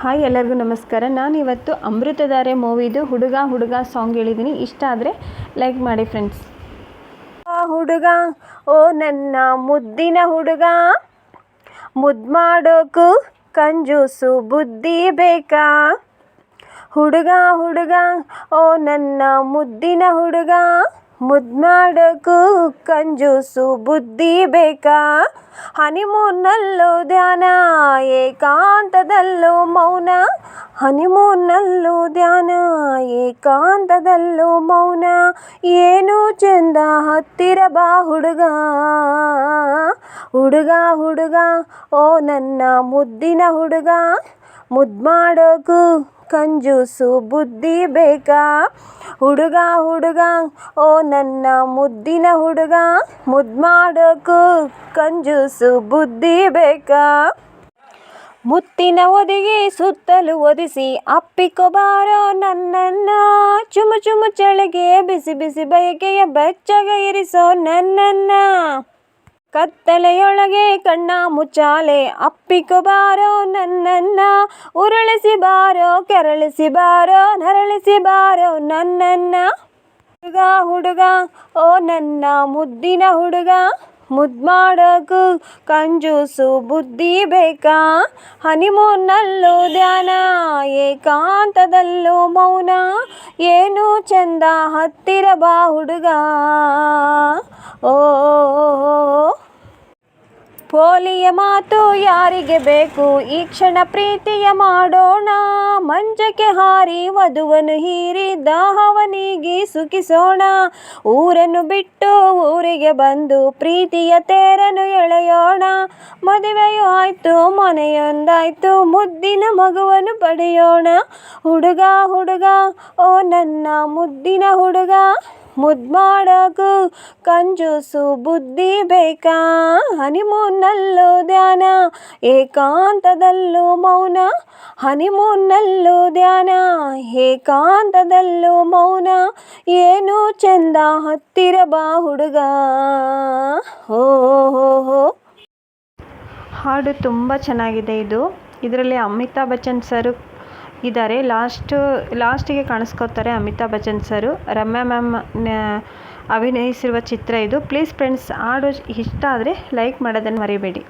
Hi ಎಲ್ಲರಿಗೂ ನಮಸ್ಕಾರ. ನಾನಿವತ್ತು ಅಮೃತಧಾರೆ ಮೂವಿದು ಹುಡುಗ ಹುಡುಗ ಸಾಂಗ್ ಹೇಳಿದ್ದೀನಿ. ಇಷ್ಟ ಆದರೆ ಲೈಕ್ ಮಾಡಿ ಫ್ರೆಂಡ್ಸ್. ಹುಡುಗ ಓ ನನ್ನ ಮುದ್ದಿನ ಹುಡುಗ, ಮುದ್ದು ಮಾಡೋಕು ಕಂಜೂಸು ಬುದ್ಧಿ ಬೇಕಾ. ಹುಡುಗ ಹುಡುಗ ಓ ನನ್ನ ಮುದ್ದಿನ ಹುಡುಗ, ಮುದ್ದು ಮಾಡೋಕು ಕಂಜೂಸು ಬುದ್ಧಿ ಬೇಕಾ. ಹನಿಮೂನ್ನಲ್ಲೂ ಧ್ಯಾನ, ಏಕಾಂತದಲ್ಲೂ ಮೌನ. ಹನಿಮೂನ್ನಲ್ಲೂ ಧ್ಯಾನ, ಏಕಾಂತದಲ್ಲೂ ಮೌನ. ಏನು ಚೆಂದ ಹತ್ತಿರ ಬಾ ಹುಡುಗ. ಹುಡುಗ ಹುಡುಗ ಓ ನನ್ನ ಮುದ್ದಿನ ಹುಡುಗ, ಮುದ್ದು ಮಾಡೋಕು ಕಂಜೂಸು ಬುದ್ಧಿ ಬೇಕಾ. ಹುಡುಗ ಹುಡುಗ ಓ ನನ್ನ ಮುದ್ದಿನ ಹುಡುಗ, ಮುದ್ದು ಮಾಡೋಕು ಕಂಜೂಸು ಬುದ್ಧಿ ಬೇಕಾ. ಮುತ್ತಿನ ಒದಿಗೆ ಸುತ್ತಲೂ ಒದಿಸಿ ಅಪ್ಪಿಕೊಬಾರೋ ನನ್ನನ್ನ, ಚುಮು ಚುಮು ಚಳಿಗೆ ಬಿಸಿ ಬಿಸಿ ಬಯಕೆಯ ಬೆಚ್ಚಗ ಇರಿಸೋ ನನ್ನನ್ನ. ಕತ್ತಲೆಯೊಳಗೆ ಕಣ್ಣ ಮುಚ್ಚಾಲೆ ಅಪ್ಪಿಕೊಬಾರೋ ನನ್ನನ್ನ, ಉರುಳಿಸಿ ಬಾರೋ ಕೆರಳಿಸಿ ಬಾರೋ ನರಳಿಸಿ ಬಾರೋ ನನ್ನನ್ನ. ಹುಡುಗ ಹುಡುಗ ಓ ನನ್ನ ಮುದ್ದಿನ ಹುಡುಗ, ಮುದ್ದು ಮಾಡೋಕು ಕಂಜೂಸು ಬುದ್ಧಿ ಬೇಕಾ. ಹನಿಮೂನ್ನಲ್ಲೂ ಧ್ಯಾನ, ಏಕಾಂತದಲ್ಲೂ ಮೌನ. ಏನು ಚಂದ ಹತ್ತಿರ ಬಾ ಹುಡುಗ. ಓ ಪೋಲಿಯ ಮಾತು ಯಾರಿಗೆ ಬೇಕು, ಈ ಕ್ಷಣ ಪ್ರೀತಿಯ ಮಾಡೋಣ. ಮಂಚಕ್ಕೆ ಹಾರಿ ವಧುವನ್ನು ಹೀರಿ ದಾಹವನಿಗೆ ಸುಖಿಸೋಣ. ಊರನ್ನು ಬಿಟ್ಟು ಊರಿಗೆ ಬಂದು ಪ್ರೀತಿಯ ತೇರನ್ನು ಎಳೆಯೋಣ. ಮದುವೆಯೂ ಆಯ್ತು ಮನೆಯೊಂದಾಯ್ತು, ಮುದ್ದಿನ ಮಗುವನ್ನು ಪಡೆಯೋಣ. ಹುಡುಗ ಹುಡುಗ ಓ ನನ್ನ ಮುದ್ದಿನ ಹುಡುಗ, ಮುದ್ದು ಮಾಡೋಕು ಕಂಜೂಸು ಬುದ್ಧಿ ಬೇಕಾ. ಹನಿಮೂನ್ನಲ್ಲೂ ಧ್ಯಾನ, ಏಕಾಂತದಲ್ಲೂ ಮೌನ. ಹನಿಮೂನ್ನಲ್ಲೂ ಧ್ಯಾನ, ಏಕಾಂತದಲ್ಲೂ ಮೌನ. ಏನು ಚೆಂದ ಹತ್ತಿರ ಬಾ ಹುಡುಗ. ಹೋ ಹೋ ಹೋ. ಹಾಡು ತುಂಬ ಚೆನ್ನಾಗಿದೆ. ಇದರಲ್ಲಿ ಅಮಿತಾಬ್ ಬಚ್ಚನ್ ಸರ್ ಇದ್ದಾರೆ. ಲಾಸ್ಟಿಗೆ ಕಾಣಿಸ್ಕೋತಾರೆ ಅಮಿತಾಬ್ ಬಚ್ಚನ್ ಸರು. ರಮ್ಯಾ ಮ್ಯಾಮ್ ಅಭಿನಯಿಸಿರುವ ಚಿತ್ರ ಇದು. ಪ್ಲೀಸ್ ಫ್ರೆಂಡ್ಸ್, ಹಾಡು ಇಷ್ಟ ಆದರೆ ಲೈಕ್ ಮಾಡೋದನ್ನು ಮರಿಬೇಡಿ.